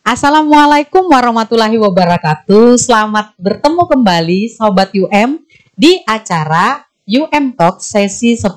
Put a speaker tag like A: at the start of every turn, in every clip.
A: Assalamualaikum warahmatullahi wabarakatuh. Selamat bertemu kembali Sobat UM di acara UM Talk sesi 10.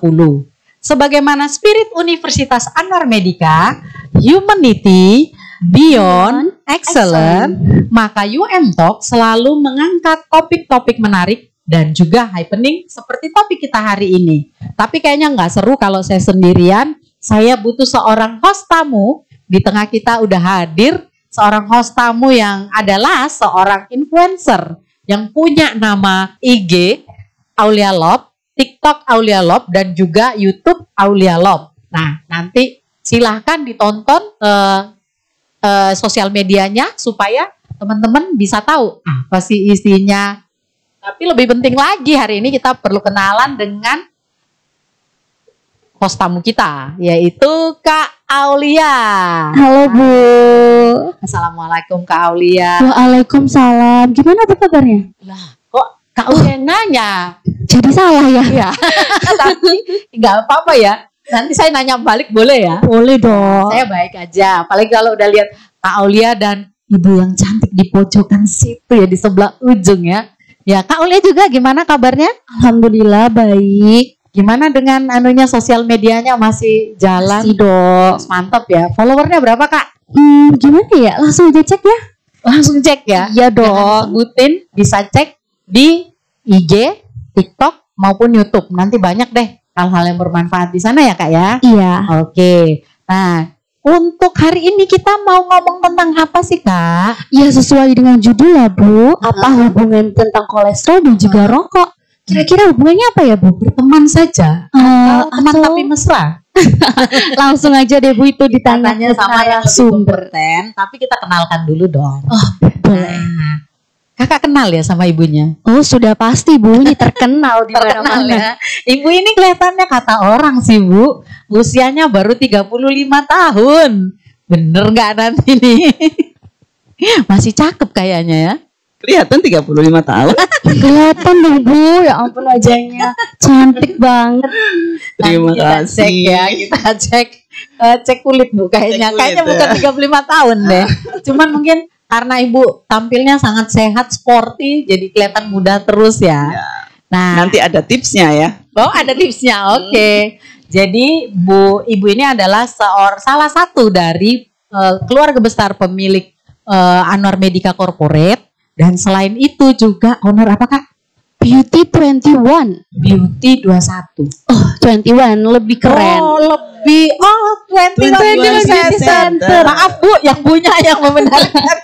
A: Sebagaimana spirit Universitas Anwar Medika, Humanity Beyond Excellent, maka UM Talk selalu mengangkat topik-topik menarik dan juga happening seperti topik kita hari ini. Tapi kayaknya nggak seru kalau saya sendirian. Saya butuh seorang host tamu. Di tengah kita udah hadir seorang host tamu yang adalah seorang influencer yang punya nama IG Aulia Love, TikTok Aulia Love, dan juga YouTube Aulia Love. Nah, nanti silahkan ditonton sosial medianya supaya teman-teman bisa tahu apa sih isinya. Tapi lebih penting lagi hari ini kita perlu kenalan dengan host tamu kita, yaitu Kak Aulia.
B: Halo Bu.
A: Assalamualaikum Kak Aulia.
B: Waalaikumsalam. Gimana apa kabarnya?
A: Lah, kok Kak Aulia nanya?
B: Jadi salah ya?
A: Ya, tapi nggak apa-apa ya. Nanti saya nanya balik boleh ya?
B: Boleh dong.
A: Saya baik aja. Apalagi kalau udah lihat Kak Aulia dan ibu yang cantik di pojokan situ ya, di sebelah ujung ya. Ya, Kak Aulia juga gimana kabarnya?
B: Alhamdulillah baik.
A: Gimana dengan sosial medianya, masih jalan?
B: Masih dong.
A: Mantap ya. Followernya berapa Kak?
B: Gimana ya? Langsung aja cek ya.
A: Langsung cek ya.
B: Iya dong.
A: Jangan sebutin, bisa cek di IG, TikTok maupun YouTube. Nanti banyak deh hal-hal yang bermanfaat di sana ya Kak ya.
B: Iya.
A: Oke. Nah, untuk hari ini kita mau ngomong tentang apa sih Kak?
B: Ya sesuai dengan judul ya Bu. Apa hubungan tentang kolesterol dan juga rokok? Kira-kira hubungannya apa ya Bu?
A: Berteman saja. Teman
B: atau
A: tapi mesra.
B: langsung aja deh Bu, itu ditanya
A: Tanya sama yang lebih
B: sumber.
A: kompeten. Tapi kita kenalkan dulu dong.
B: Oh boleh.
A: Nah, Kakak kenal ya sama ibunya?
B: Oh sudah pasti Bu, ini terkenal di
A: Terkenal
B: mana-mana.
A: ya. Ibu ini kelihatannya kata orang sih Bu, usianya baru 35 tahun. Bener nggak nanti nih? Masih cakep kayaknya ya.
C: Kelihatan 35 tahun.
B: Kelihatan dong Bu, ya ampun wajahnya cantik banget.
C: Terima
A: Nanti kita
C: kasih.
A: cek ya, kita cek kulit Bu kayaknya.
C: Cek kulit,
A: Kayaknya bukan 35 tahun deh. Cuman mungkin karena Ibu tampilnya sangat sehat, sporty, jadi kelihatan muda terus ya. Nah,
C: Nanti ada tipsnya ya.
A: oh ada tipsnya, oke. Jadi Ibu ini adalah salah satu dari keluarga besar pemilik Anwar Medika Corporate. Dan selain itu juga owner apa Kak?
B: Beauty 21.
A: Beauty 21.
B: Oh 21 lebih keren.
A: Oh lebih, 21 Beauty Center. Maaf Bu, yang punya yang membenarkan.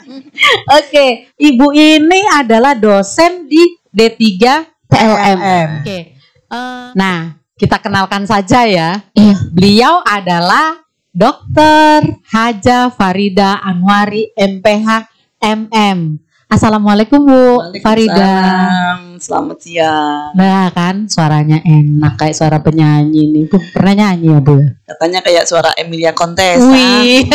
A: Oke, Ibu ini adalah dosen di D3
B: TLM.
A: Oke. Nah, kita kenalkan saja ya.
B: Iya.
A: Beliau adalah Dr. Haja Farida Anwari MPH MM. Assalamualaikum Bu Farida.
C: Waalaikumsalam. Selamat siang.
A: Nah kan suaranya enak kayak suara penyanyi nih. Bu pernah nyanyi ya Bu?
C: Katanya kayak suara Emilia Contessa.
A: Wih.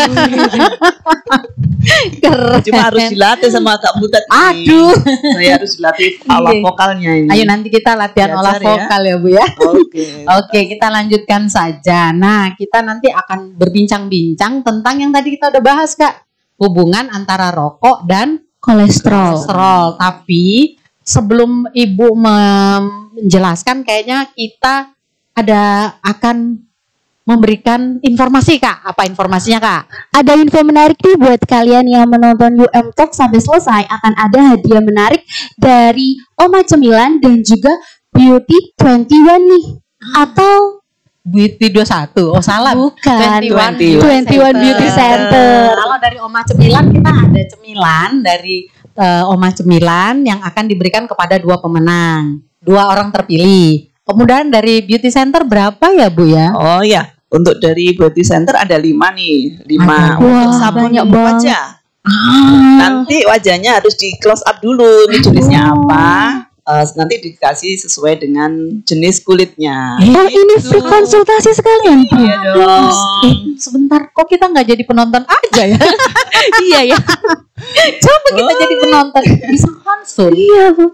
A: Keren.
C: Cuma harus dilatih sama Kak Butet.
A: Aduh.
C: Saya harus dilatih olah
A: Iya.
C: vokalnya ini.
A: Ayo nanti kita latihan
C: Diajar
A: olah
C: ya.
A: vokal ya Bu ya.
C: Oke.
A: Oke, kita lanjutkan saja. Nah, kita nanti akan berbincang-bincang tentang yang tadi kita udah bahas Kak. Hubungan antara rokok dan kolesterol. Tapi sebelum Ibu menjelaskan, kayaknya kita akan memberikan informasi Kak. Apa informasinya Kak?
B: Ada info menarik nih buat kalian yang menonton UM Talk sampai selesai. Akan ada hadiah menarik dari Oma Cemilan dan juga Beauty 21 nih. Atau
A: Beauty 21. Oh salah.
B: bukan
C: 21
B: Beauty Center.
A: Kalau dari Oma Cemilan kita ada cemilan dari Oma Cemilan yang akan diberikan kepada 2 pemenang, 2 orang terpilih. Kemudian dari Beauty Center berapa ya Bu ya?
C: Oh ya, untuk dari Beauty Center ada 5 nih. 5
A: Ada.
C: untuk
B: Wah,
C: sabun
B: banyak banget.
C: wajah. Nanti wajahnya harus di close up dulu. Ini jenisnya apa? Nanti dikasih sesuai dengan jenis kulitnya.
B: Oh ini free konsultasi sekalian Bu.
C: Iya dong.
A: Sebentar, kok kita nggak jadi penonton aja ya?
B: Iya ya.
A: Coba kita jadi penonton, bisa konsul.
B: Iya Bu.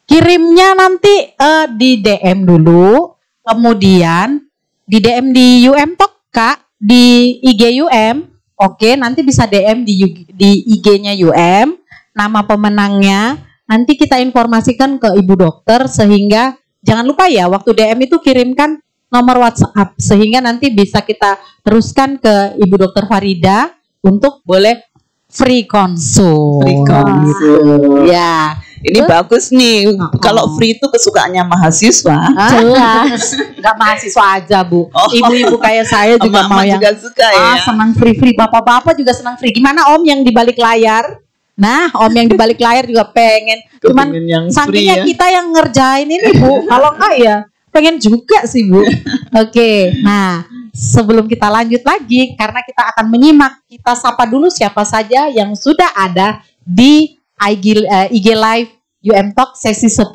A: Kirimnya nanti di DM dulu, kemudian di DM di UM Talk Kak, di IG UM, Oke, nanti bisa DM di IG-nya UM, nama pemenangnya. Nanti kita informasikan ke Ibu Dokter sehingga jangan lupa ya waktu DM itu kirimkan nomor WhatsApp sehingga nanti bisa kita teruskan ke Ibu Dokter Farida untuk boleh free konsul.
C: Free konsul.
A: Ya.
C: Ini bagus nih. Kalau free itu kesukaannya mahasiswa.
A: Jelas. Enggak mahasiswa aja, Bu. Ibu-ibu kayak saya juga mau yang
C: juga suka ya.
A: senang free-free. Bapak-bapak juga senang free. Gimana Om yang di balik layar? Nah, Om yang di balik layar juga pengen. Cuman
C: yang
A: saking
C: free,
A: kita yang ngerjain ini, Bu. Kalau enggak ya pengen juga sih, Bu. Oke. Nah, sebelum kita lanjut lagi karena kita akan menyimak, kita sapa dulu siapa saja yang sudah ada di IG Live UM Talk sesi 10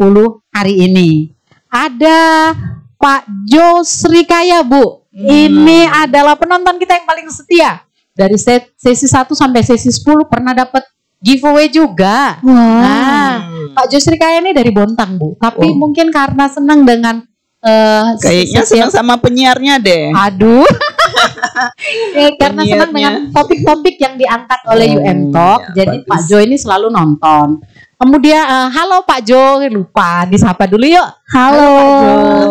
A: hari ini. Ada Pak Jo Srikaya, Bu. Ini adalah penonton kita yang paling setia. Dari sesi 1 sampai sesi 10 pernah dapat giveaway juga. Nah, Pak Jo Srikaya ini dari Bontang, Bu. Tapi mungkin karena senang dengan
C: kayaknya senang sama penyiarnya deh.
A: Aduh. Karena senang dengan topik-topik yang diangkat oleh UM Talk. Jadi bagus. Pak Jo ini selalu nonton. Kemudian halo Pak Jo, lupa disapa dulu yuk.
C: Halo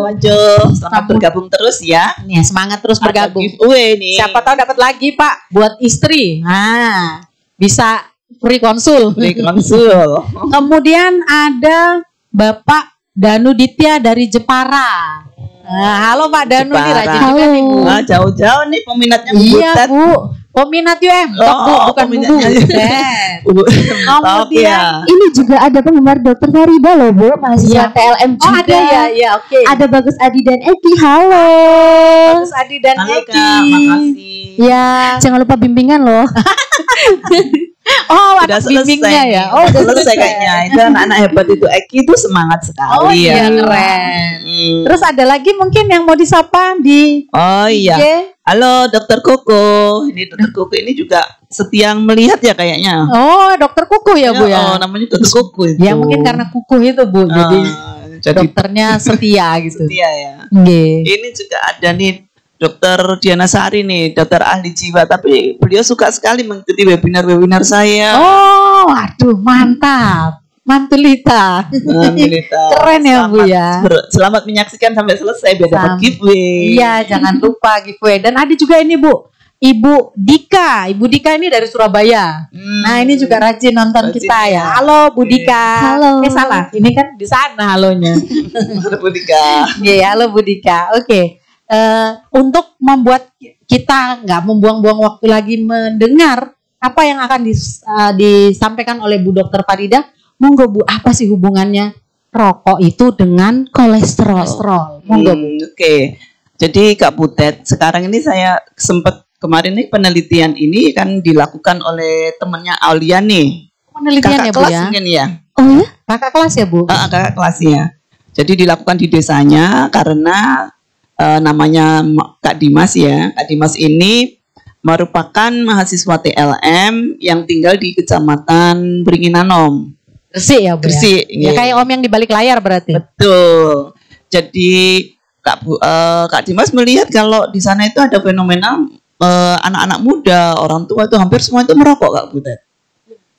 C: Pak Jo, selamat bergabung terus ya.
A: Nih, semangat terus bergabung.
C: Giveaway nih.
A: Siapa tahu dapat lagi Pak buat istri. Nah, bisa free konsul.
C: Free konsul.
A: Kemudian ada Bapak Danu Ditya dari Jepara. Halo Pak Danu, nih rajin juga nih Bu.
C: Jauh-jauh nih peminatnya Bu.
A: Iya Bu, peminat UM Talk, Bu, bukan Bu.
B: Kemudian ini juga ada penggemar Dokter Farida loh Bu, mahasiswa TLM juga.
A: Ada ya, ya oke.
B: Ada Bagus Adi dan Eki, halo.
A: Bagus Adi dan Eki.
C: Makasih.
B: Ya, jangan lupa bimbingan loh.
A: Oh,
C: udah
A: ada bimbingnya ya.
C: Oh, udah selesai kayaknya. Itu anak-anak hebat itu. Eki itu semangat sekali.
A: Oh iya, keren. Terus ada lagi mungkin yang mau disapa di
C: iya. Halo Dokter Koko. Ini Dokter Koko ini juga setia melihat ya kayaknya.
A: Oh, Dokter Kuku ya Bu ya.
C: Oh, namanya Dokter Koko itu.
A: Ya mungkin karena kuku itu Bu. Jadi dokternya setia gitu.
C: Setia ya. Ini juga ada nih Dokter Diana Sari nih, dokter ahli jiwa, tapi beliau suka sekali mengikuti webinar-webinar saya.
A: Oh, aduh mantap. Mantulita. Keren ya Bu ya.
C: Selamat menyaksikan sampai selesai biar dapat giveaway.
A: Iya, jangan lupa giveaway. Dan ada juga ini Bu, Ibu Dika. Ibu Dika ini dari Surabaya. Nah, ini juga rajin nonton kita ya. Halo Bu Dika.
B: Halo.
A: Salah. Ini kan di sana halonya.
C: Halo Bu Dika.
A: Iya, halo Bu Dika. Oke. Untuk membuat kita nggak membuang-buang waktu lagi mendengar apa yang akan disampaikan oleh Bu Dokter Farida, monggo Bu, apa sih hubungannya rokok itu dengan kolesterol? Monggo Bu.
C: Oke. Jadi Kak Butet, sekarang ini saya sempat kemarin nih penelitian ini kan dilakukan oleh temannya Aulia nih.
A: Penelitian
C: kakak
A: ya Bu
C: kelas
A: ya?
C: Mungkin ya.
B: Oh ya?
A: Kakak kelas ya Bu?
C: Kakak kelasnya. Jadi dilakukan di desanya karena namanya Kak Dimas ya. Kak Dimas ini merupakan mahasiswa TLM yang tinggal di Kecamatan Bringinanom.
A: Gresik ya Bu
C: Gresik,
A: ya? Ya kayak Om yang di balik layar berarti.
C: Betul. Jadi Kak Dimas melihat kalau di sana itu ada fenomena anak-anak muda, orang tua itu hampir semua itu merokok Kak Butet.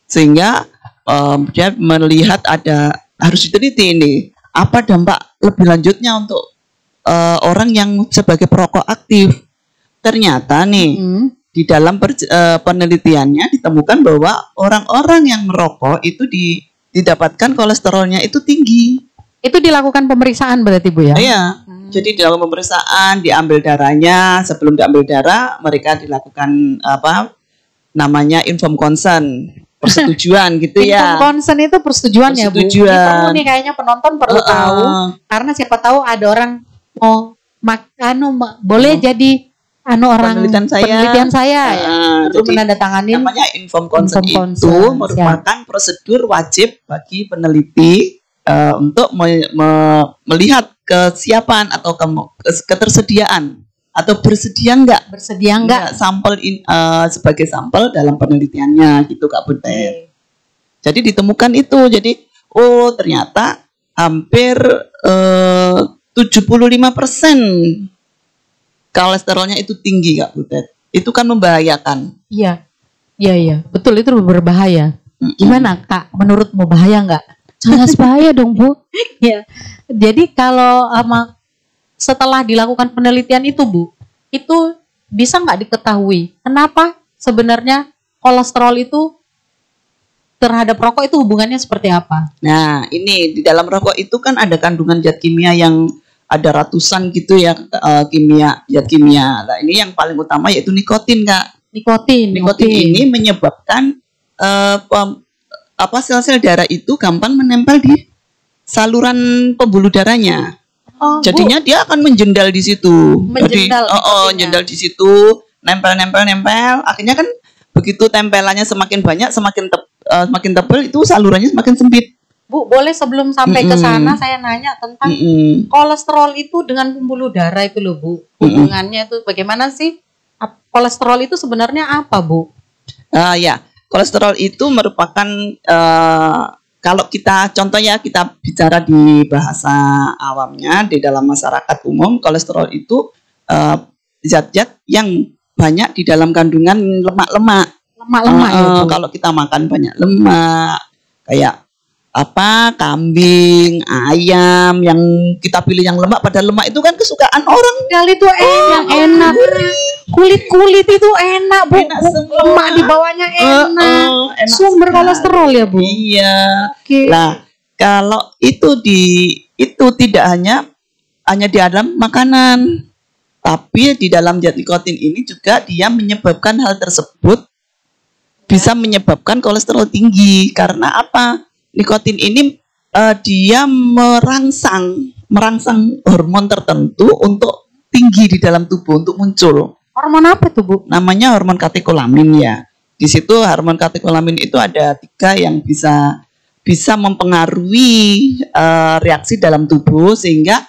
C: Sehingga dia melihat harus diteliti ini apa dampak lebih lanjutnya untuk orang yang sebagai perokok aktif. Ternyata nih di dalam penelitiannya ditemukan bahwa orang-orang yang merokok itu didapatkan kolesterolnya itu tinggi.
A: Itu dilakukan pemeriksaan berarti Bu ya?
C: Iya. Jadi dalam pemeriksaan diambil darahnya, sebelum diambil darah mereka dilakukan namanya informed consent, persetujuan gitu ya.
A: Informed consent itu persetujuan ya Bu. Ini perlu nih kayaknya penonton perlu tahu karena siapa tahu ada orang mau boleh jadi orang penelitian saya ya. Perlu menandatangani
C: namanya informed consent itu merupakan prosedur wajib bagi peneliti untuk melihat kesiapan atau ketersediaan atau bersedia enggak sampel sebagai sampel dalam penelitiannya gitu Kak Butet. Jadi ditemukan itu. Jadi ternyata hampir 75% kolesterolnya itu tinggi Kak Butet. itu kan membahayakan.
A: Iya, iya, betul itu berbahaya. Gimana Kak, menurutmu bahaya nggak?
B: Jelas bahaya dong Bu.
A: Ya, jadi kalau setelah dilakukan penelitian itu Bu, itu bisa nggak diketahui kenapa sebenarnya kolesterol itu terhadap rokok itu hubungannya seperti apa?
C: Nah, ini di dalam rokok itu kan ada kandungan zat kimia yang ada ratusan gitu ya, zat kimia. Nah, ini yang paling utama yaitu nikotin, Kak.
A: Nikotin
C: Ini menyebabkan sel-sel darah itu gampang menempel di saluran pembuluh darahnya.
A: Oh,
C: Jadinya dia akan menjendal di situ.
A: Menjendal
C: Jadi, jendal di situ, nempel. Akhirnya kan begitu tempelannya semakin banyak, semakin tebal itu salurannya semakin sempit.
A: Bu, boleh sebelum sampai ke sana saya nanya tentang kolesterol itu dengan pembuluh darah itu loh Bu. Hubungannya itu bagaimana sih? Kolesterol itu sebenarnya apa Bu?
C: Ya, kolesterol itu merupakan kalau kita contohnya kita bicara di bahasa awamnya di dalam masyarakat umum, kolesterol itu zat-zat yang banyak di dalam kandungan lemak-lemak.
A: Lemak-lemak ya Bu.
C: Kalau kita makan banyak lemak kayak kambing, ayam yang kita pilih yang lemak, padahal lemak itu kan kesukaan orang.
A: Padahal itu enak. Kulit itu enak Bu. Lemak di bawahnya enak. Sumber kolesterol ya Bu.
C: Iya.
A: Oke.
C: Nah, kalau itu tidak hanya di dalam makanan, tapi di dalam zat nikotin ini juga dia menyebabkan hal tersebut bisa menyebabkan kolesterol tinggi. Karena apa? Nikotin ini dia merangsang hormon tertentu untuk tinggi di dalam tubuh, untuk muncul.
A: Hormon apa tuh Bu?
C: Namanya hormon katekolamin ya. Di situ hormon katekolamin itu ada 3 yang bisa mempengaruhi reaksi dalam tubuh sehingga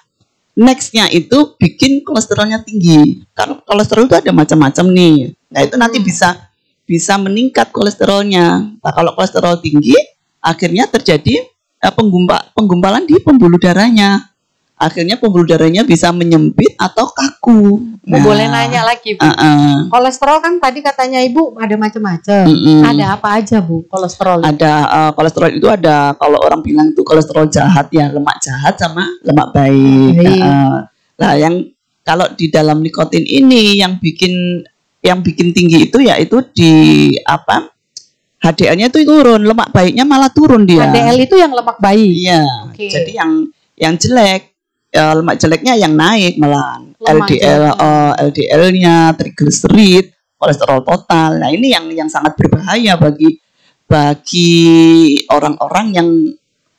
C: nextnya itu bikin kolesterolnya tinggi. Karena kolesterol itu ada macam-macam nih. Nah itu nanti bisa meningkat kolesterolnya. Nah kalau kolesterol tinggi akhirnya terjadi penggumpalan di pembuluh darahnya. Akhirnya pembuluh darahnya bisa menyempit atau kaku.
A: Nah, boleh nanya lagi Bu. Kolesterol kan tadi katanya Ibu ada macam-macam. Ada apa aja Bu kolesterol?
C: Ada kolesterol itu ada, kalau orang bilang itu kolesterol jahat ya, lemak jahat sama lemak baik. Nah yang kalau di dalam nikotin ini yang bikin tinggi itu yaitu di HDL-nya itu turun, lemak baiknya malah turun dia.
A: HDL itu yang lemak baik.
C: Iya. Okay. Jadi yang jelek, lemak jeleknya yang naik malah. LDL-nya, triglycerid, kolesterol total. Nah, ini yang sangat berbahaya bagi orang-orang yang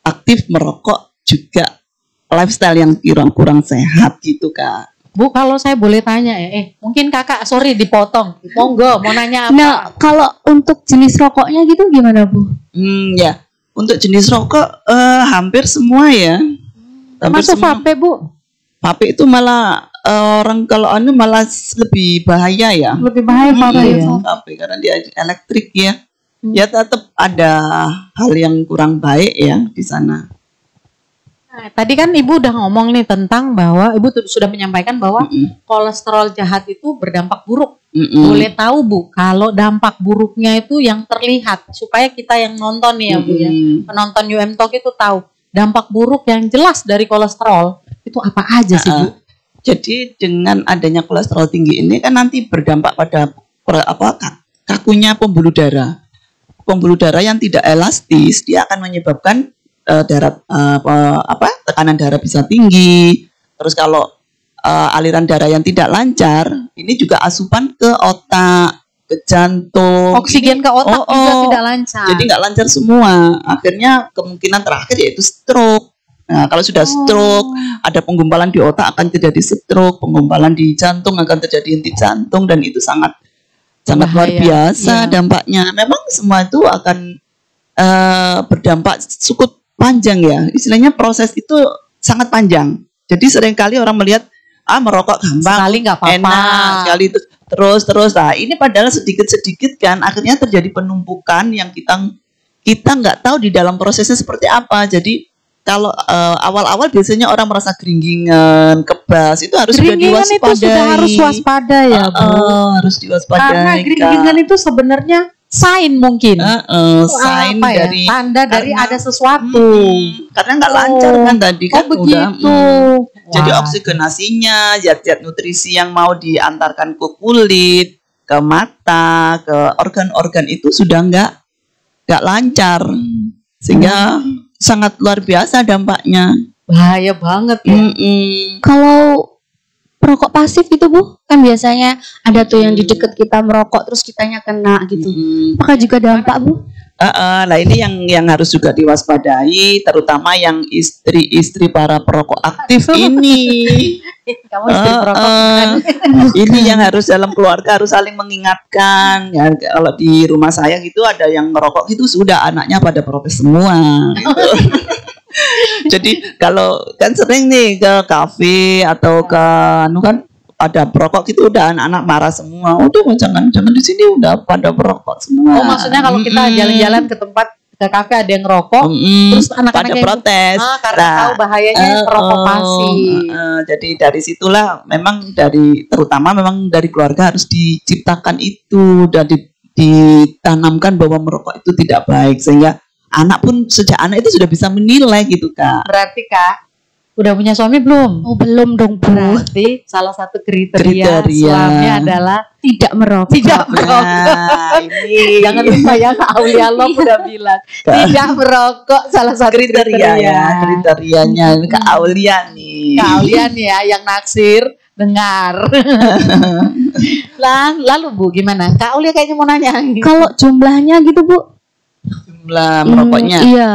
C: aktif merokok, juga lifestyle yang kurang sehat gitu, Kak.
A: Bu, kalau saya boleh tanya mungkin Kakak, sorry dipotong. Monggo, mau nanya apa?
B: Nah, kalau untuk jenis rokoknya gitu gimana Bu?
C: Ya, untuk jenis rokok hampir semua ya.
A: Masuk vape Bu?
C: Vape itu malah orang kalau malah lebih bahaya ya.
A: Lebih bahaya vape ya?
C: Vape karena dia elektrik ya. Ya tetap ada hal yang kurang baik ya di sana.
A: Nah, tadi kan Ibu udah ngomong nih tentang bahwa Ibu sudah menyampaikan bahwa kolesterol jahat itu berdampak buruk. Boleh tahu Bu, kalau dampak buruknya itu yang terlihat supaya kita yang nonton nih ya Bu ya, penonton UM Talk itu tahu dampak buruk yang jelas dari kolesterol itu apa aja sih Bu?
C: Jadi dengan adanya kolesterol tinggi ini kan nanti berdampak pada kakunya pembuluh darah. Pembuluh darah yang tidak elastis dia akan menyebabkan tekanan darah bisa tinggi. Terus kalau aliran darah yang tidak lancar, ini juga asupan ke otak, ke jantung.
A: Oksigen ke otak juga tidak lancar.
C: Jadi nggak lancar semua. Akhirnya kemungkinan terakhir yaitu stroke. Nah, kalau sudah stroke, ada penggumpalan di otak akan terjadi stroke, penggumpalan di jantung akan terjadi henti jantung, dan itu sangat luar biasa dampaknya. Memang semua itu akan berdampak cukup panjang ya, istilahnya proses itu sangat panjang. Jadi seringkali orang melihat merokok gampang,
A: sekali nggak apa-apa,
C: enak sekali terus. Nah ini padahal sedikit kan, akhirnya terjadi penumpukan yang kita nggak tahu di dalam prosesnya seperti apa. Jadi kalau awal-awal biasanya orang merasa geringgingan, kebas, itu harus sudah
A: Geringgingan itu
C: diwaspadai.
A: sudah harus waspada ya, Bu.
C: Harus diwaspadai.
A: Karena geringgingan itu sebenarnya sign mungkin.
C: Sign
A: Apa ya?
C: dari
A: Tanda dari
C: karena-
A: ada sesuatu.
C: karena nggak lancar kan tadi kan
A: begitu.
C: Jadi
A: Wah.
C: oksigenasinya, zat-zat nutrisi yang mau diantarkan ke kulit, ke mata, ke organ-organ itu sudah nggak lancar, sehingga sangat luar biasa dampaknya.
A: Bahaya banget ya.
B: Kalau perokok pasif itu Bu, kan biasanya ada tuh yang di deket kita merokok terus kitanya kena gitu. Apakah juga dampak Bu?
C: Lah ini yang harus juga diwaspadai, terutama yang istri-istri para perokok aktif ini.
A: Kamu istri perokok kan?
C: Ini yang harus dalam keluarga harus saling mengingatkan. Ya, kalau di rumah saya gitu ada yang merokok gitu sudah anaknya pada protes semua. Gitu. Jadi kalau kan sering nih ke kafe atau ke kan ada perokok gitu udah anak-anak marah semua. Udah jangan di sini udah pada perokok semua.
A: Oh, maksudnya kalau kita jalan-jalan ke tempat ke kafe ada yang ngerokok, terus anak-anak
C: pada
A: yang
C: protes.
A: karena tahu bahayanya perokok pasif.
C: Jadi dari situlah memang terutama memang dari keluarga harus diciptakan itu dan ditanamkan bahwa merokok itu tidak baik, sehingga anak pun sejak anak itu sudah bisa menilai gitu Kak.
A: Berarti Kak, udah punya suami belum?
B: Oh belum dong Bu.
A: Berarti salah satu kriteria
C: Kriteria.
A: suami adalah
B: Tidak merokok.
A: tidak merokok.
C: Nah, ini
A: Jangan lupa ya Kak Aulia Lop udah bilang tidak merokok salah satu
C: kriteria ya, kriterianya Kak Aulia nih.
A: Kak Aulia nih ya yang naksir dengar. Lalu Bu gimana? Kak Aulia kayaknya mau nanya.
B: Kalau jumlahnya gitu Bu?
C: Jumlah merokoknya.
B: Iya.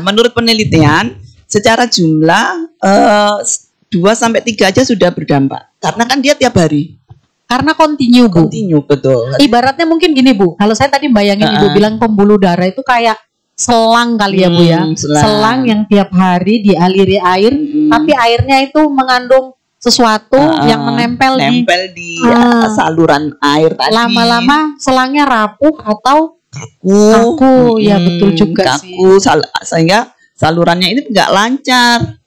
C: Menurut penelitian, secara jumlah 2-3 aja sudah berdampak. Karena kan dia tiap hari.
A: Karena continue Bu.
C: Continue, betul.
A: Ibaratnya mungkin gini Bu, kalau saya tadi bayangin Ibu bilang pembuluh darah itu kayak selang kali ya Bu ya. Selang yang tiap hari dialiri air, tapi airnya itu mengandung sesuatu yang menempel di
C: saluran air tadi.
A: lama-lama selangnya rapuh atau
C: kaku.
A: Ya betul juga sih.
C: Sehingga salurannya ini nggak lancar.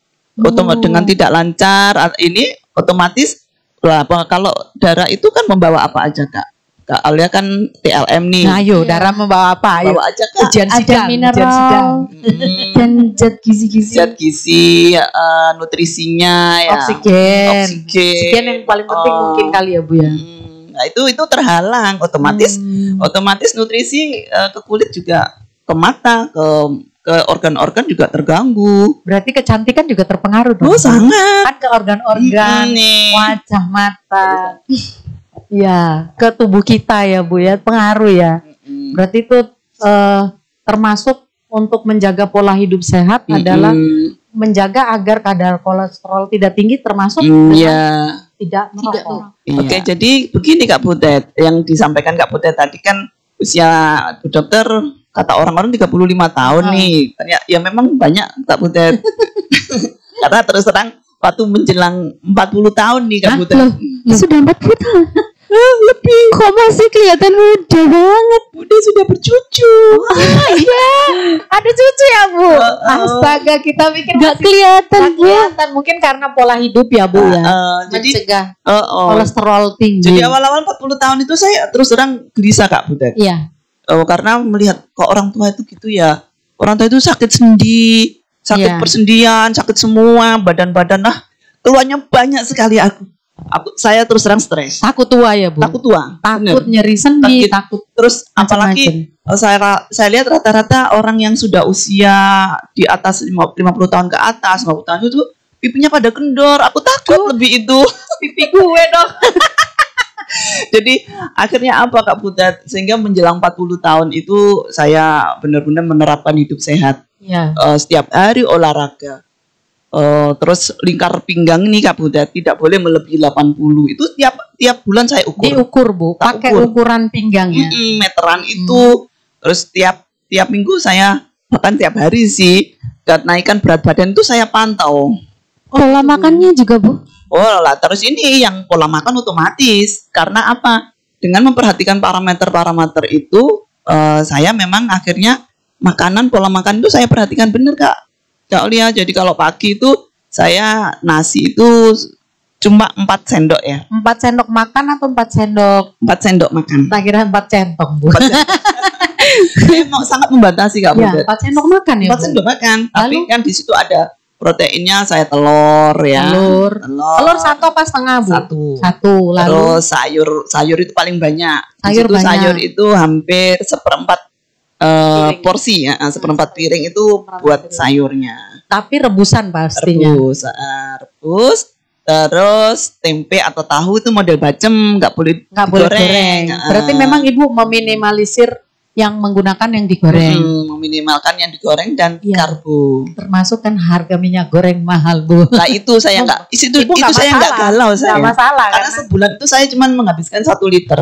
C: Dengan tidak lancar ini otomatis kalau darah itu kan membawa apa aja Kak? Kak Aulia kan TLM nih.
A: Nah, ayo darah membawa apa? Ayo.
C: Bawa aja Kak.
A: Ujian
B: Ada
A: sidang,
B: mineral
A: ujian sidang.
B: dan zat gizi-gizi.
C: Zat gizi, nutrisinya ya.
A: Oksigen yang paling penting mungkin kali ya Bu ya.
C: Nah, itu terhalang otomatis nutrisi ke kulit juga, ke mata, ke organ-organ juga terganggu.
A: Berarti kecantikan juga terpengaruh dong.
C: Oh, sangat.
A: Kan ke organ-organ, wajah, mata. Ya, ke tubuh kita ya Bu ya, pengaruh ya. Berarti itu termasuk untuk menjaga pola hidup sehat adalah menjaga agar kadar kolesterol tidak tinggi, termasuk tidak merokok.
C: Oke, jadi begini Kak Butet, yang disampaikan Kak Butet tadi kan usia Bu Dokter kata orang-orang 35 tahun nih. Ya memang banyak Kak Butet. Karena terus terang waktu menjelang 40 tahun nih Kak Butet.
B: Sudah 40 tahun. Lebih. Kok masih kelihatan muda banget?
C: Udah sudah bercucu.
A: Iya, ada cucu ya Bu. Astaga, kita pikir
B: Nggak kelihatan Bu.
A: kelihatan. Mungkin karena pola hidup ya Bu ya.
C: Jadi
A: mencegah kolesterol tinggi.
C: Jadi awal-awal 40 tahun itu saya terus terang gelisah Kak Butet.
A: Iya.
C: Karena melihat kok orang tua itu gitu ya. Orang tua itu sakit sendi, sakit persendian, sakit semua, badan-badan keluarnya banyak sekali saya terus terang stres.
A: Takut tua ya Bu.
C: Takut tua.
A: Takut nyeri sendi, takut
C: terus apalagi saya lihat rata-rata orang yang sudah usia di atas 50 tahun ke atas, 50 tahun itu pipinya pada kendor. Aku takut lebih itu pipi gue dong. Jadi akhirnya apa Kak Butet, sehingga menjelang 40 tahun itu saya benar-benar menerapkan hidup sehat. Setiap hari olahraga. Terus lingkar pinggang nih Kak Butet tidak boleh melebihi 80. Itu tiap bulan saya ukur.
A: Diukur Bu, pakai ukuran pinggangnya.
C: Meteran itu. Terus tiap minggu saya, bahkan tiap hari sih, kenaikan berat badan itu saya pantau.
B: Pola makannya juga Bu?
C: Terus ini yang pola makan otomatis. Karena apa? Dengan memperhatikan parameter-parameter itu, saya memang akhirnya pola makan itu saya perhatikan bener Kak. Kak Aulia. Jadi kalau pagi itu saya nasi itu cuma 4 sendok ya.
A: 4 sendok makan atau 4 sendok?
C: 4 sendok makan.
A: Tak kira 4 centong, Bu.
C: 4 sendok. Saya mau sangat membatasi Kak
A: Ya,
C: Budet.
A: 4 sendok makan ya,
C: 4
A: Bu?
C: sendok makan. Tapi
A: Lalu?
C: kan di situ ada proteinnya, saya telur ya.
A: Telur 1 apa setengah, Bu?
C: 1.
A: 1. Lalu
C: Terus sayur itu paling banyak.
A: Sayur banyak.
C: Sayur itu hampir 1/4 porsi ya, 1/4 piring itu buat sayurnya.
A: tapi rebusan pastinya.
C: Rebus, terus tempe atau tahu itu model bacem, nggak boleh
A: Goreng. Berarti memang Ibu meminimalisir yang menggunakan yang digoreng.
C: meminimalkan yang digoreng dan
A: Iya.
C: karbo.
A: Termasuk kan harga minyak goreng mahal, Bu.
C: Nah itu saya nggak, itu
A: nggak
C: saya nggak
A: masalah.
C: galau
A: Nggak
C: saya.
A: masalah
C: Karena sebulan itu saya cuma menghabiskan 1 liter.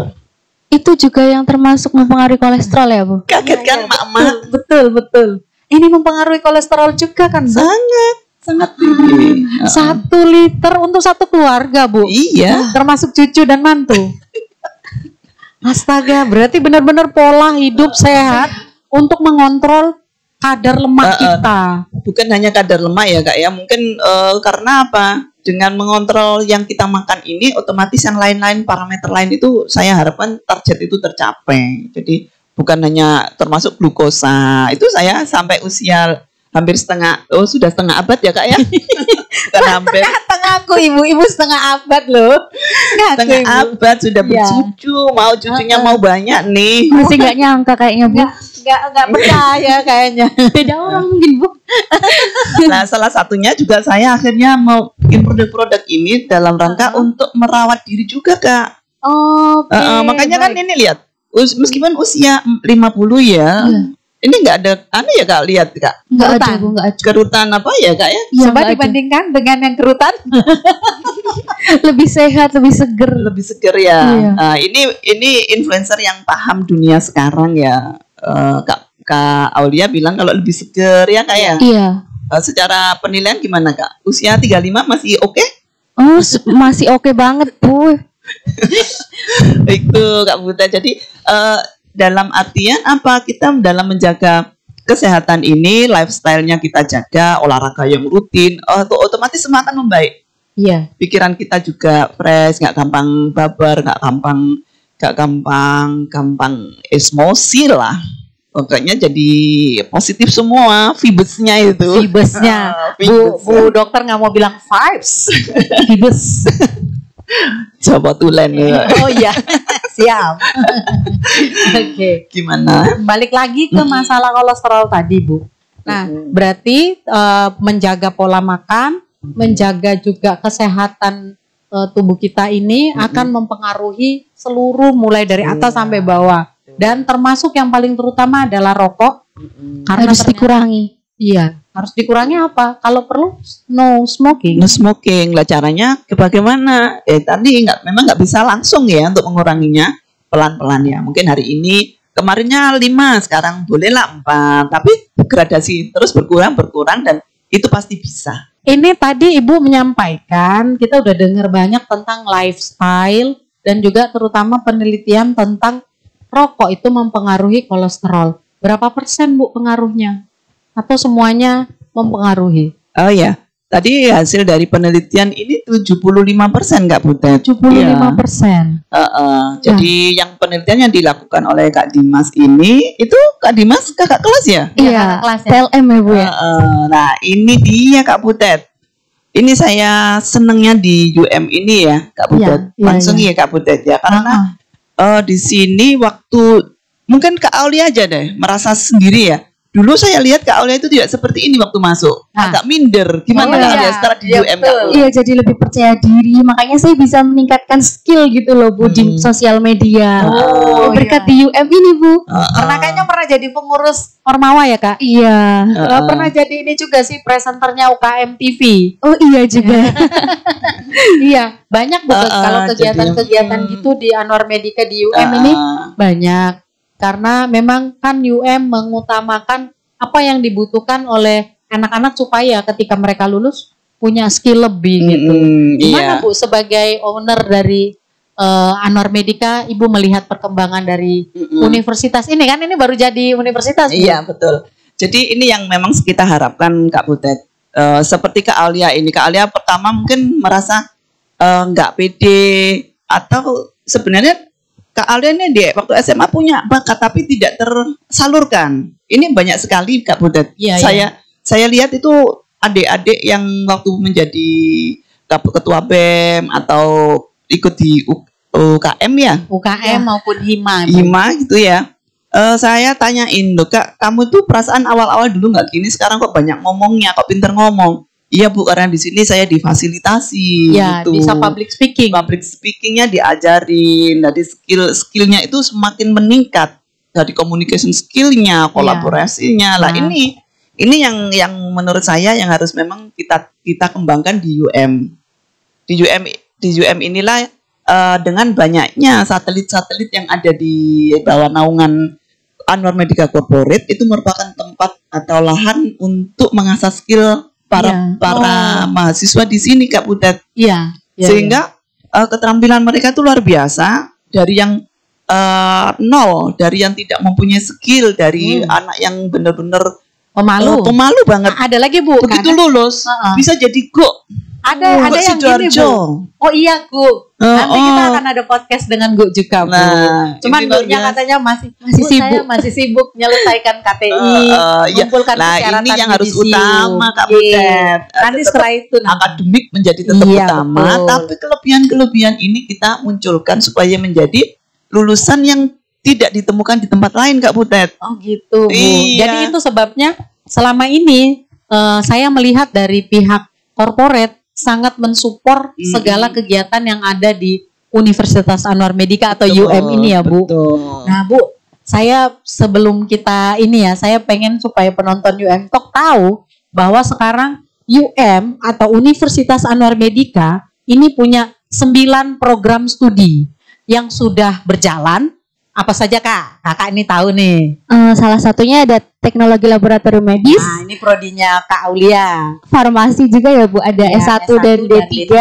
B: Itu juga yang termasuk mempengaruhi kolesterol ya, Bu?
C: Kaget kan
A: Iya,
C: mak-mak?
A: betul. Ini mempengaruhi kolesterol juga kan, Bu?
C: Sangat tinggi.
A: 1 liter untuk 1 keluarga, Bu.
C: Iya.
A: Termasuk cucu dan mantu. Astaga, berarti benar-benar pola hidup sehat untuk mengontrol kadar lemak kita.
C: Bukan hanya kadar lemak ya Kak ya, mungkin karena apa? Dengan mengontrol yang kita makan ini, otomatis yang lain-lain parameter lain itu saya harapkan target itu tercapai. Jadi bukan hanya termasuk glukosa. Itu saya sampai usia hampir sudah setengah abad ya Kak ya. Bukan hampir.
A: Setengah aku, Ibu setengah abad loh.
C: Setengah abad sudah
A: Iya.
C: bercucu, mau cucunya mau banyak nih.
B: Masih nggak nyangka kayaknya, Bu.
A: Enggak percaya kayaknya.
B: Beda orang mungkin, Bu.
C: Nah, salah satunya juga saya akhirnya mau bikin produk-produk ini dalam rangka untuk merawat diri juga Kak.
A: Oke.
C: Makanya kan ini lihat, meskipun usia 50 ya, ini nggak ada aneh ya Kak, lihat Kak.
B: Nggak ada,
A: Kerutan.
B: Bu, nggak ada.
C: Kerutan apa ya Kak ya?
B: Iya,
A: Coba
B: nggak ada.
A: dibandingkan dengan yang kerutan.
B: Lebih sehat, lebih seger.
C: Lebih seger ya.
B: Iya.
C: Nah, ini influencer yang paham dunia sekarang ya. Kak Aulia bilang kalau lebih seger ya Kak ya.
B: Iya.
C: Secara penilaian gimana Kak? Usia 35 masih oke?
B: Oh, masih oke banget, Bu.
C: Itu Kak Buta. Jadi dalam artian apa? Kita dalam menjaga kesehatan ini, lifestyle-nya kita jaga, olahraga yang rutin, otomatis semua akan membaik.
A: Iya.
C: Pikiran kita juga fresh, nggak gampang babar, nggak gampang emosi lah. Pokoknya jadi positif semua, vibesnya itu.
A: Vibesnya. Bu dokter nggak mau bilang vibes. Vibes.
C: Coba tulen ya.
A: Oh iya. Siap. Oke.
C: Gimana?
A: Balik lagi ke masalah kolesterol tadi, Bu. Nah, berarti menjaga pola makan, menjaga juga kesehatan tubuh kita ini akan mempengaruhi seluruh mulai dari atas sampai bawah. Dan termasuk yang paling terutama adalah rokok. Karena
B: Harus dikurangi.
A: Iya, harus dikurangi apa? Kalau perlu no smoking.
C: No smoking lah, caranya bagaimana? Tadi memang nggak bisa langsung ya untuk menguranginya, pelan-pelan ya. Mungkin hari ini kemarinnya 5, sekarang bolehlah 4, tapi gradasi terus berkurang dan itu pasti bisa.
A: Ini tadi Ibu menyampaikan, kita udah dengar banyak tentang lifestyle dan juga terutama penelitian tentang rokok itu mempengaruhi kolesterol. Berapa persen Bu pengaruhnya? Atau semuanya mempengaruhi?
C: Oh ya, tadi hasil dari penelitian ini 75% Kak Butet.
A: 75%.
C: Jadi yang penelitian yang dilakukan oleh Kak Dimas ini, itu Kak Dimas kakak kelas ya?
B: Iya,
A: kakak kelasnya.
B: TLM ya, Bu ya.
C: Nah ini dia Kak Butet. Ini saya senengnya di UM ini ya Kak Butet.
A: Iya,
C: Langsung ya Kak Butet ya. Karena di sini waktu mungkin Kak Aulia aja deh merasa sendiri ya. Dulu saya lihat Kak Aulia itu tidak seperti ini waktu masuk.
A: Nah.
C: Agak minder. Gimana Kak Aulia setelah di
A: Iya,
C: UM Kak
A: betul.
C: Aulia?
B: Iya, jadi lebih percaya diri. Makanya saya bisa meningkatkan skill gitu loh, Bu, di sosial media.
A: Oh,
B: berkat
A: iya.
B: di UM ini, Bu.
A: Karena kayaknya pernah jadi pengurus Ormawa ya Kak?
B: Iya.
A: Pernah jadi ini juga sih presenternya UKM TV.
B: Oh iya juga.
A: Iya, banyak betul kalau
C: jadi-
A: kegiatan-kegiatan gitu di Anwar Medika di UM ini banyak. Karena memang kan UM mengutamakan apa yang dibutuhkan oleh anak-anak supaya ketika mereka lulus punya skill lebih gitu. Gimana
C: Iya.
A: Bu sebagai owner dari Anwar Medika, Ibu melihat perkembangan dari universitas ini kan, ini baru jadi universitas Bu.
C: Iya betul. Jadi ini yang memang kita harapkan Kak Butet. Seperti Kak Alia ini, Kak Alia pertama mungkin merasa nggak pede, atau sebenarnya Kak Alia ini di waktu SMA punya bakat tapi tidak tersalurkan. Ini banyak sekali Kak Butet. Saya lihat itu adik-adik yang waktu menjadi ketua BEM atau ikut di UKM ya,
A: UKM maupun HIMA
C: gitu ya. Saya tanyain, loh Kak, kamu tuh perasaan awal-awal dulu nggak gini, sekarang kok banyak ngomongnya, kok pinter ngomong? Iya Bu, karena di sini saya difasilitasi.
A: Ya,
C: gitu.
A: bisa public speaking.
C: Public speakingnya diajarin, jadi skillnya itu semakin meningkat, dari communication skillnya, kolaborasinya. Lah ini yang menurut saya yang harus memang kita kembangkan di UM. Di UM inilah dengan banyaknya satelit-satelit yang ada di bawah naungan Anwar Medica Corporate, itu merupakan tempat atau lahan untuk mengasah skill para mahasiswa di sini Kak Butet. Sehingga keterampilan mereka itu luar biasa, dari yang nol, dari yang tidak mempunyai skill, dari anak yang benar-benar pemalu banget.
A: Ada lagi Bu,
C: begitu lulus bisa jadi go.
A: Ada yang gini Bu. Oh iya Gu. Nanti kita akan ada podcast dengan Gu juga Bu. Cuman Gu-nya katanya masih sibuk. Saya masih sibuk menyelesaikan KTI, mengumpulkan persyaratan
C: ini yang harus utama Kak Butet.
A: Nanti setelah itu
C: akademik menjadi tetap utama, tapi kelebihan ini kita munculkan supaya menjadi lulusan yang tidak ditemukan di tempat lain Kak Butet.
A: Oh gitu Bu. Jadi itu sebabnya selama ini saya melihat dari pihak corporate sangat mensupport segala kegiatan yang ada di Universitas Anwar Medica atau UM ini ya Bu. Nah Bu, saya sebelum kita ini ya, saya pengen supaya penonton UM Talk tahu bahwa sekarang UM atau Universitas Anwar Medica ini punya 9 program studi yang sudah berjalan. Apa saja Kak? Kakak ini tahu nih.
B: Salah satunya ada teknologi laboratorium medis.
A: Nah, ini prodinya Kak Aulia.
B: Farmasi juga ya Bu, ada S1 dan D3.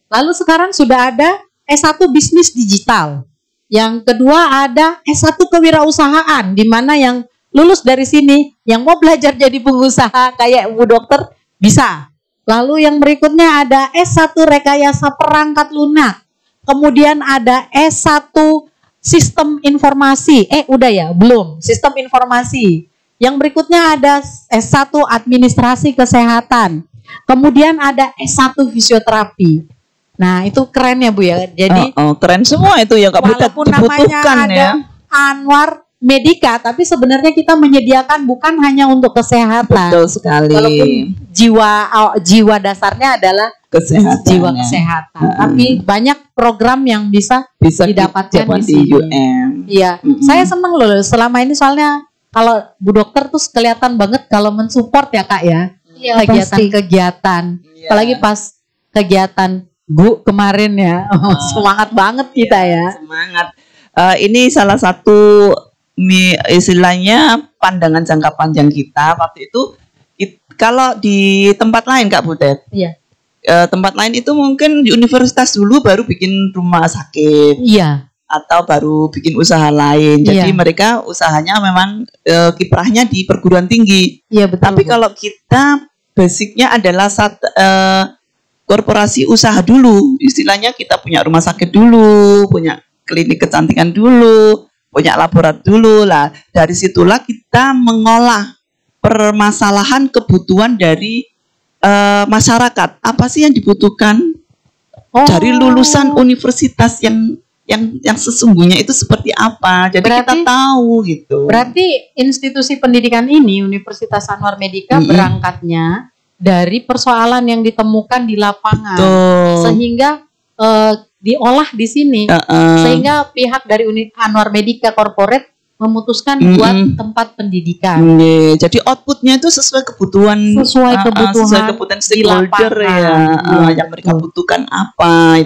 A: Lalu sekarang sudah ada S1 bisnis digital. Yang kedua ada S1 kewirausahaan, di mana yang lulus dari sini yang mau belajar jadi pengusaha kayak Bu Dokter bisa. Lalu yang berikutnya ada S1 rekayasa perangkat lunak. Kemudian ada S1 sistem informasi, udah ya? Belum, sistem informasi. Yang berikutnya ada S1 administrasi kesehatan. Kemudian ada S1 fisioterapi. Nah, itu keren ya Bu ya. Jadi
C: keren semua itu ya Kak Butet, dibutuhkan ya.
A: Anwar Medica, tapi sebenarnya kita menyediakan bukan hanya untuk kesehatan.
C: Betul sekali.
A: Walaupun jiwa dasarnya adalah jiwa kesehatan. Tapi banyak program yang bisa didapatkan di sini. Iya, saya senang loh selama ini, soalnya kalau Bu Dokter tuh kelihatan banget kalau mensupport ya Kak ya, kegiatan-kegiatan. Apalagi pas kegiatan Bu kemarin ya, semangat banget kita ya.
C: Semangat. Ini salah satu istilahnya pandangan jangka panjang kita waktu itu. Kalau di tempat lain Kak Butet, tempat lain itu mungkin di universitas dulu baru bikin rumah sakit, atau baru bikin usaha lain. Jadi mereka usahanya memang kiprahnya di perguruan tinggi.
A: Betul,
C: tapi kalau kita basicnya adalah korporasi usaha dulu, istilahnya kita punya rumah sakit dulu, punya klinik kecantikan dulu, punya laboratorium dulu lah. Dari situlah kita mengolah permasalahan kebutuhan dari masyarakat. Apa sih yang dibutuhkan dari lulusan universitas yang sesungguhnya itu seperti apa? Jadi kita tahu gitu.
A: Berarti institusi pendidikan ini, Universitas Anwar Medica, berangkatnya dari persoalan yang ditemukan di lapangan, sehingga diolah di sini, sehingga pihak dari Anwar Medica Corporate memutuskan buat tempat pendidikan.
C: Jadi outputnya itu sesuai kebutuhan stakeholder ya, yang mereka butuhkan apa,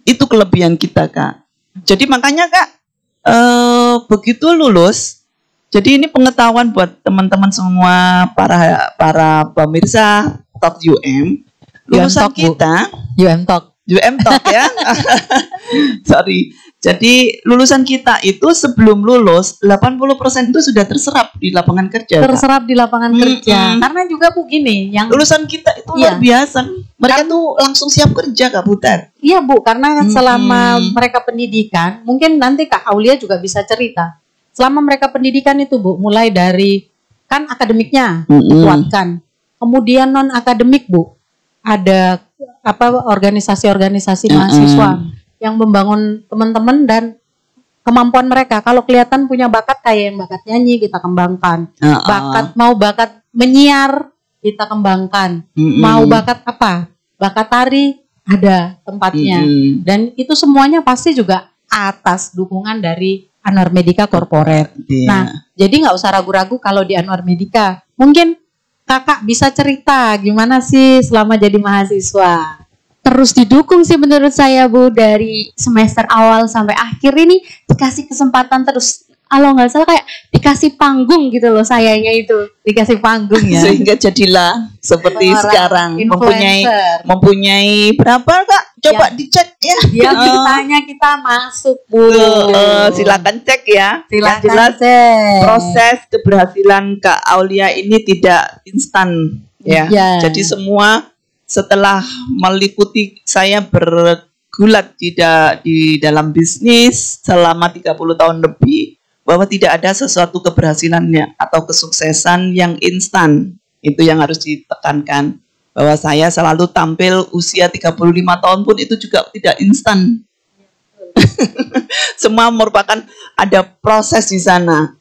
C: itu kelebihan kita Kak. Jadi makanya Kak, begitu lulus, jadi ini pengetahuan buat teman-teman semua, para pemirsa Talk UM, lulusan kita
A: UM Talk
C: ya. Sorry. Jadi lulusan kita itu sebelum lulus 80% itu sudah terserap di lapangan kerja. Kak.
A: Terserap di lapangan kerja. Karena juga Bu gini, yang
C: lulusan kita itu luar biasa. Mereka tuh langsung siap kerja Kak Butet.
A: Iya Bu, karena selama mereka pendidikan, mungkin nanti Kak Aulia juga bisa cerita. Selama mereka pendidikan itu Bu, mulai dari kan akademiknya dikuatkan. Kemudian non akademik Bu, ada apa organisasi-organisasi mahasiswa yang membangun teman-teman dan kemampuan mereka. Kalau kelihatan punya bakat kayak yang bakat nyanyi kita kembangkan. Bakat menyiar kita kembangkan. Mau bakat apa? Bakat tari ada tempatnya. Dan itu semuanya pasti juga atas dukungan dari Anwar Medica Corporate. Nah, jadi nggak usah ragu-ragu kalau di Anwar Medica. Mungkin Kakak bisa cerita gimana sih selama jadi mahasiswa?
B: Terus didukung sih menurut saya Bu, dari semester awal sampai akhir ini dikasih kesempatan terus. Kalau nggak salah kayak dikasih panggung gitu loh, sayanya itu
A: dikasih panggung ya.
C: Sehingga jadilah seperti sekarang mempunyai berapa Kak? Coba dicek ya.
A: Dia ceritanya kita masuk Bu.
C: Silakan cek ya.
A: Silakan
C: jelas
A: cek.
C: Proses keberhasilan Kak Aulia ini tidak instan ya. Jadi semua setelah meliputi saya bergulat di dalam bisnis selama 30 tahun lebih, bahwa tidak ada sesuatu keberhasilannya atau kesuksesan yang instan. Itu yang harus ditekankan, bahwa saya selalu tampil usia 35 tahun pun itu juga tidak instan. Semua merupakan ada proses di sana.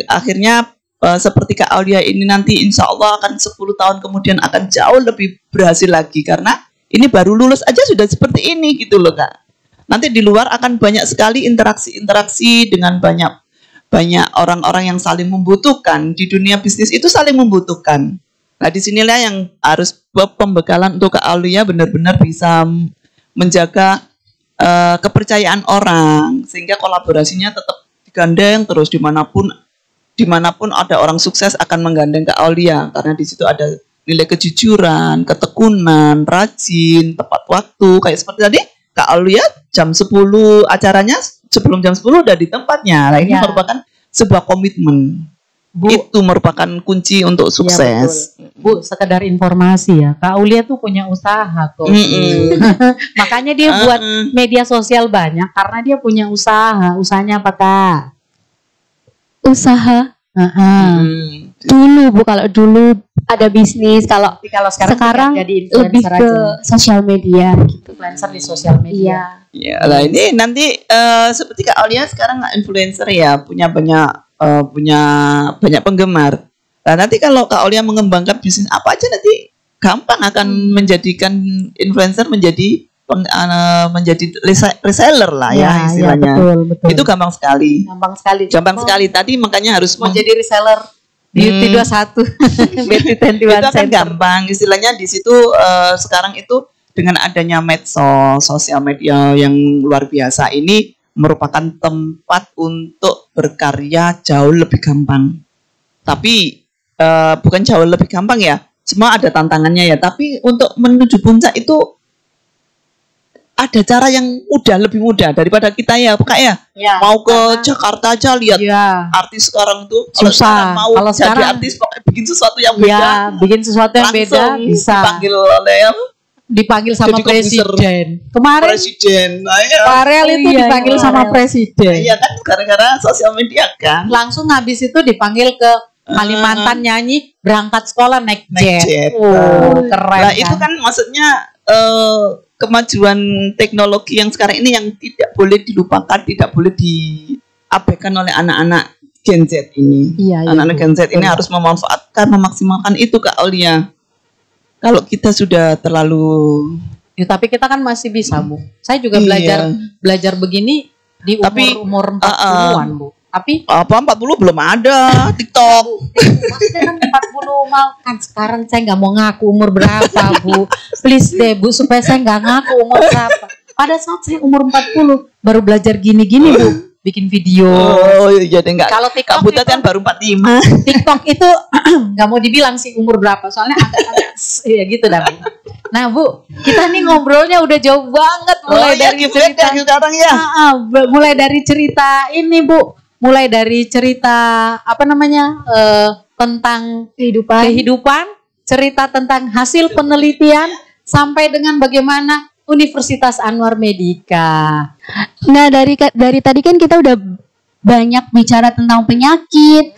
C: Akhirnya seperti Kak Aulia ini nanti insya Allah akan 10 tahun kemudian akan jauh lebih berhasil lagi, karena ini baru lulus aja sudah seperti ini gitu loh Kak. Nanti di luar akan banyak sekali interaksi dengan banyak orang-orang yang saling membutuhkan. Di dunia bisnis itu saling membutuhkan. Nah disinilah yang harus pembekalan untuk Kak Aulia benar-benar bisa menjaga kepercayaan orang, sehingga kolaborasinya tetap digandeng terus dimanapun ada orang sukses akan menggandeng Kak Aulia, karena di situ ada nilai kejujuran, ketekunan, rajin, tepat waktu. Kayak seperti tadi Kak Aulia jam 10 acaranya, sebelum jam 10 udah di tempatnya. Nah, ini merupakan sebuah komitmen. Bu, itu merupakan kunci untuk sukses.
A: Ya, Bu, sekedar informasi ya, Kak Aulia tuh punya usaha kok. Makanya dia buat media sosial banyak karena dia punya usaha. Usahanya apa Kak?
B: Usaha. Dulu Bu, kalau dulu ada bisnis, kalau sekarang
A: jadi
B: lebih ke sosial media gitu.
A: Influencer di sosial media.
C: Ya, lah ini nanti seperti Kak Aulia sekarang influencer ya, punya banyak penggemar. Nah, nanti kalau Kak Aulia mengembangkan bisnis apa aja nanti gampang akan menjadikan influencer menjadi reseller lah ya istilahnya.
A: Ya, betul.
C: Itu gampang sekali. Gampang sekali. Tadi makanya harus
A: jadi reseller Beauty 21. Beauty 21
C: itu akan gampang. Istilahnya di situ sekarang itu dengan adanya medsos, sosial media yang luar biasa ini merupakan tempat untuk berkarya jauh lebih gampang. Tapi bukan jauh lebih gampang ya. Semua ada tantangannya ya. Tapi untuk menuju puncak itu ada cara yang lebih mudah daripada kita ya, Kak ya. Mau ke Jakarta aja lihat artis sekarang tuh.
A: Susah.
C: Kalau jadi artis bikin sesuatu yang beda.
A: Bikin sesuatu yang beda bisa. Dipanggil sama presiden. Kemarin Farel itu dipanggil sama presiden.
C: Iya kan, gara-gara sosial media kan.
A: Langsung habis itu dipanggil ke Kalimantan nyanyi, berangkat sekolah naik jet. Keren.
C: Nah, itu kan maksudnya kemajuan teknologi yang sekarang ini yang tidak boleh dilupakan, tidak boleh diabaikan oleh anak-anak Gen Z ini. Anak-anak Gen Z ini harus memanfaatkan, memaksimalkan itu Kak Aulia. Kalau kita sudah terlalu
A: tapi kita kan masih bisa, Bu. Saya juga belajar begini di umur 40-an, Bu. Tapi
C: 40 belum ada TikTok.
A: Maksudnya kan 40 mau kan sekarang saya nggak mau ngaku umur berapa, Bu. Please deh, Bu, supaya saya nggak ngaku umur berapa. Pada saat saya umur 40 baru belajar gini-gini, Bu. bikin video.
C: Oh, jadi enggak.
A: Kalau
C: Kak
A: TikTok
C: Butet
A: itu,
C: kan baru 45.
A: TikTok itu nggak mau dibilang sih umur berapa, soalnya agak ya gitu dah. Nah Bu, kita nih ngobrolnya udah jauh banget mulai dari cerita
C: sekarang ya.
A: Mulai dari cerita ini Bu, mulai dari cerita apa namanya tentang kehidupan, cerita tentang hasil penelitian sampai dengan bagaimana Universitas Anwar Medika.
B: Nah, dari tadi kan kita udah banyak bicara tentang penyakit,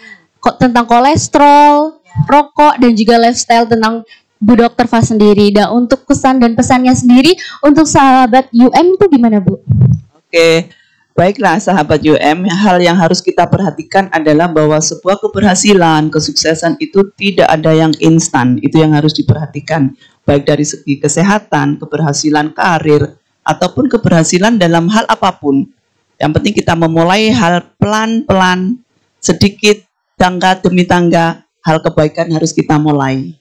B: tentang kolesterol, rokok, dan juga lifestyle tentang Bu Dokter Fah sendiri. Dan untuk kesan dan pesannya sendiri untuk sahabat UM itu gimana Bu?
C: Oke, baiklah sahabat UM, hal yang harus kita perhatikan adalah bahwa sebuah keberhasilan, kesuksesan itu tidak ada yang instan. Itu yang harus diperhatikan, baik dari segi kesehatan, keberhasilan karir, ataupun keberhasilan dalam hal apapun. Yang penting kita memulai hal pelan-pelan, sedikit, tangga demi tangga, hal kebaikan harus kita mulai.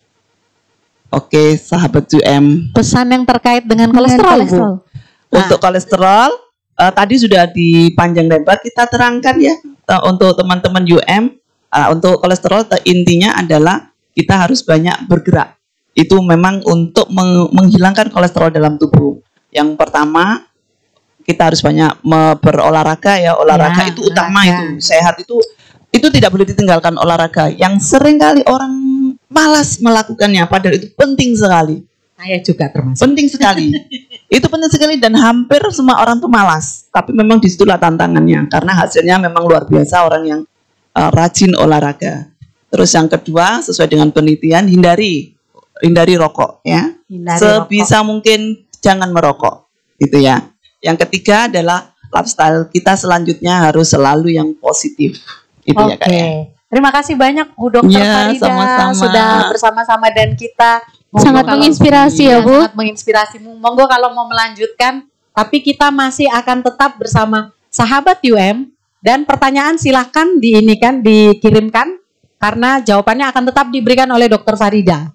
C: Oke, sahabat UM.
A: Pesan yang terkait dengan kolesterol, Bu.
C: Untuk kolesterol, tadi sudah dipanjang lebar kita terangkan ya. Untuk teman-teman UM, untuk kolesterol intinya adalah kita harus banyak bergerak. Itu memang untuk menghilangkan kolesterol dalam tubuh. Yang pertama, kita harus banyak berolahraga ya. Olahraga itu utama itu. Sehat itu tidak boleh ditinggalkan olahraga. Yang sering kali orang malas melakukannya, padahal itu penting sekali.
A: Saya juga termasuk.
C: Penting sekali. Itu penting sekali dan hampir semua orang tuh malas. Tapi memang disitulah tantangannya. Karena hasilnya memang luar biasa orang yang rajin olahraga. Terus yang kedua, sesuai dengan penelitian, hindari rokok ya. Sebisa mungkin jangan merokok. Gitu ya. Yang ketiga adalah lifestyle kita selanjutnya harus selalu yang positif. Itu ya Kak ya.
A: Terima kasih banyak Bu Dokter Farida sudah bersama-sama dan kita.
B: Sangat menginspirasi ya Bu.
A: Sangat menginspirasi. Monggo kalau mau melanjutkan, tapi kita masih akan tetap bersama sahabat UM dan pertanyaan silahkan dikirimkan karena jawabannya akan tetap diberikan oleh Dokter Farida.